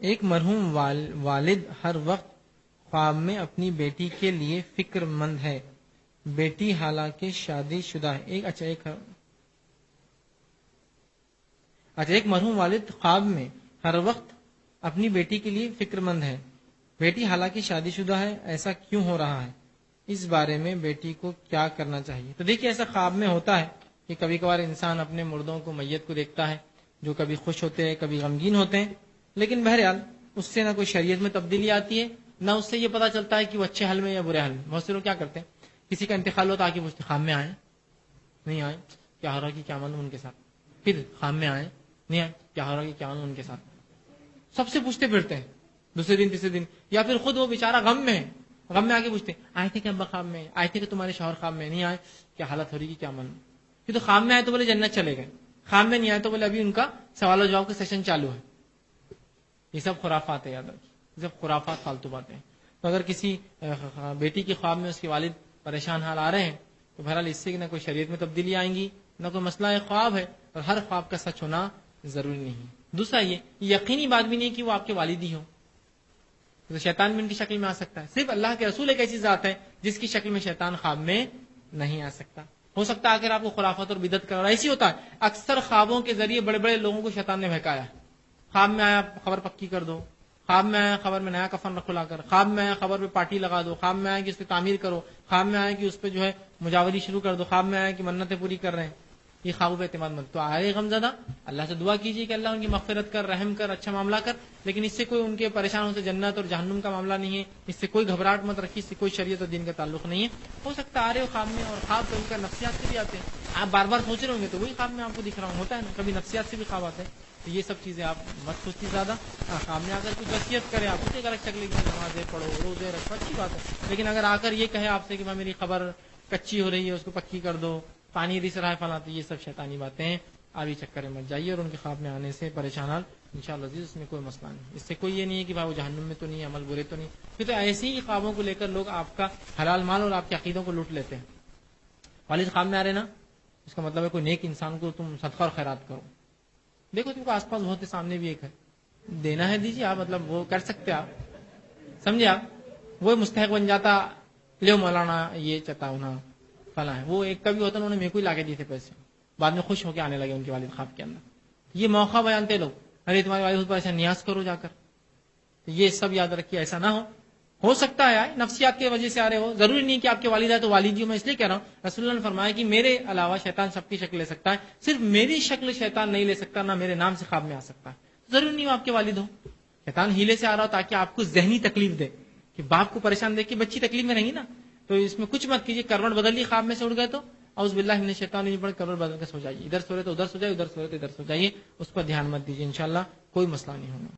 ایک مرحوم والد ہر وقت خواب میں اپنی بیٹی کے لیے فکر مند ہے. بیٹی حالانکہ شادی شدہ ہے. ایک مرحوم والد خواب میں ہر وقت اپنی بیٹی کے لیے فکر مند ہے. بیٹی حالانکہ شادی شدہ ہے، ایسا کیوں ہو رہا ہے؟ اس بارے میں بیٹی کو کیا کرنا چاہیے؟ تو دیکھیے، ایسا خواب میں ہوتا ہے کہ کبھی کبھار انسان اپنے مردوں کو، میت کو دیکھتا ہے، جو کبھی خوش ہوتے ہیں، کبھی غمگین ہوتے ہیں، لیکن بہرحال اس سے نہ کوئی شریعت میں تبدیلی آتی ہے، نہ اس سے یہ پتا چلتا ہے کہ وہ اچھے حال میں یا برے حال میں. بہت سے لوگ کیا کرتے ہیں، کسی کا انتقال ہوتا ہے کہ پوچھتے خواب میں آئے نہیں آئے، کیا ہو رہا کہ کیا معلوم ان کے ساتھ، پھر خواب میں آئے نہیں آئے، کیا ہو رہا کہ کیا معلوم ان کے ساتھ. سب سے پوچھتے پھرتے ہیں دوسرے دن تیسرے دن، یا پھر خود وہ بیچارہ غم میں ہے، غم میں آ کے پوچھتے آئے تھے کہ ابا خواب میں آئے تھے کہ تمہارے شوہر خواب میں نہیں آئے، کیا حالت ہو رہی کہ کیا معلوم. پھر تو خواب میں آئے تو بولے جنت چلے گئے، خواب میں نہیں آئے تو بولے ابھی ان کا سوال و جواب کا سیشن چالو ہے. یہ سب خرافات ہے، یاد رکھیے، یہ سب خرافات، فالتو باتیں. تو اگر کسی بیٹی کے خواب میں اس کے والد پریشان حال آ رہے ہیں تو بہرحال اس سے نہ کوئی شریعت میں تبدیلی آئیں گی، نہ کوئی مسئلہ ہے. خواب ہے اور ہر خواب کا سچ ہونا ضروری نہیں ہے. دوسرا یہ یقینی بات بھی نہیں کہ وہ آپ کے والد ہی ہوں، تو شیطان بھی ان کی شکل میں آ سکتا ہے. صرف اللہ کے رسول ایک ایسی ذات ہے جس کی شکل میں شیطان خواب میں نہیں آ سکتا. ہو سکتا ہے اگر آپ کو خرافت اور بدعت کر رہا ہے. ایسی ہوتا ہے اکثر خوابوں کے ذریعے بڑے بڑے لوگوں کو شیطان نے بہکایا. خواب میں آیا خبر پکی کر دو، خواب میں آیا خبر میں نیا کفن رکھ لا کر، خواب میں آیا خبر پہ پارٹی لگا دو، خواب میں آیا کہ اس پہ تعمیر کرو، خواب میں آیا کہ اس پہ جو ہے مجاوری شروع کر دو، خواب میں آیا کہ منتیں پوری کر رہے ہیں. یہ خوابوں پہ اعتماد مت. تو آئے غم زدہ، اللہ سے دعا کیجیے کہ اللہ ان کی مغفرت کر، رحم کر، اچھا معاملہ کر، لیکن اس سے کوئی ان کے پریشان ہونے سے جنت اور جہنم کا معاملہ نہیں ہے. اس سے کوئی گھبراہٹ مت رکھیے، اس سے کوئی شریعت اور دین کا تعلق نہیں ہے. ہو سکتا ہے آ رہے ہو خواب میں، اور خواب کبھی کا نفسیات سے بھی آتے ہیں. آپ بار بار سوچ رہے ہوں گے تو وہی خواب میں آپ کو دکھ رہا ہوں، ہوتا ہے نا، کبھی نفسیات سے بھی خواب آتے ہیں. تو یہ سب چیزیں آپ مت سوچیے زیادہ. خواب میں اگر کچھ وصیت کرے آپ اسے غلط شکل کی نمازیں پڑھو، روزے رکھو، اچھی بات ہے. لیکن اگر آ کر یہ کہے آپ سے کہ میں میری خبر کچی ہو رہی ہے اس کو پکی کر دو، پانی رس رہا ہے فلاں، تو یہ سب شیطانی باتیں ہیں. آپ یہ چکر میں مت جائیے، اور ان کے خواب میں آنے سے پریشان حال انشاءاللہ عزیز اس میں کوئی مسئلہ نہیں. اس سے کوئی یہ نہیں ہے کہ بھائی وہ جہنم میں تو نہیں، عمل برے تو نہیں. پھر تو ایسے ہی خوابوں کو لے کر لوگ آپ کا حلال مال اور آپ کے عقیدوں کو لوٹ لیتے ہیں. والد خواب میں آ رہے نا، اس کا مطلب ہے کوئی نیک انسان کو تم صدقہ اور خیرات کرو. دیکھو تم کو آس پاس بہت ہے، سامنے بھی ایک ہے، دینا ہے دیجیے آپ، مطلب وہ کر سکتے آپ، سمجھے آپ. وہ مستحق بن جاتا، لو مولانا یہ چتا ہونا فلاں ہے. وہ ایک کبھی ہوتا انہوں نے میرے کو ہی لا کے دیے تھے پیسے، بعد میں خوش ہو کے آنے لگے ان کے والد خواب کے اندر. یہ موقع بیانتے لوگ، ارے تمہارے والد پر ایسا نیاز کرو جا کر. یہ سب یاد رکھیے، ایسا نہ ہو سکتا ہے نفسیات کی وجہ سے آ رہے ہو، ضروری نہیں کہ آپ کے والد آئے تو والد ہی. میں اس لیے کہہ رہا ہوں رسول اللہ نے فرمایا کہ میرے علاوہ شیطان سب کی شکل لے سکتا ہے، صرف میری شکل شیطان نہیں لے سکتا، نہ میرے نام سے خواب میں آ سکتا ہے. ضروری نہیں ہو آپ کے والد ہو، شیطان ہیلے سے آ رہا ہو تاکہ آپ کو ذہنی تکلیف دے کہ باپ کو پریشان دیکھ کے بچی تکلیف میں رہیں گی نا. تو اس میں کچھ مت کیجیے، کروٹ بدل لی، خواب میں سے اڑ گئے تو اعوذ باللہ من الشیطان الرجیم پڑھ کروٹ بدل کے سو جائیے. ادھر سو رہے تو ادھر سو جائیے، ادھر سو رہے تو ادھر سو جائیے. اس پر دھیان مت دیجیے، انشاءاللہ کوئی مسئلہ نہیں ہوگا.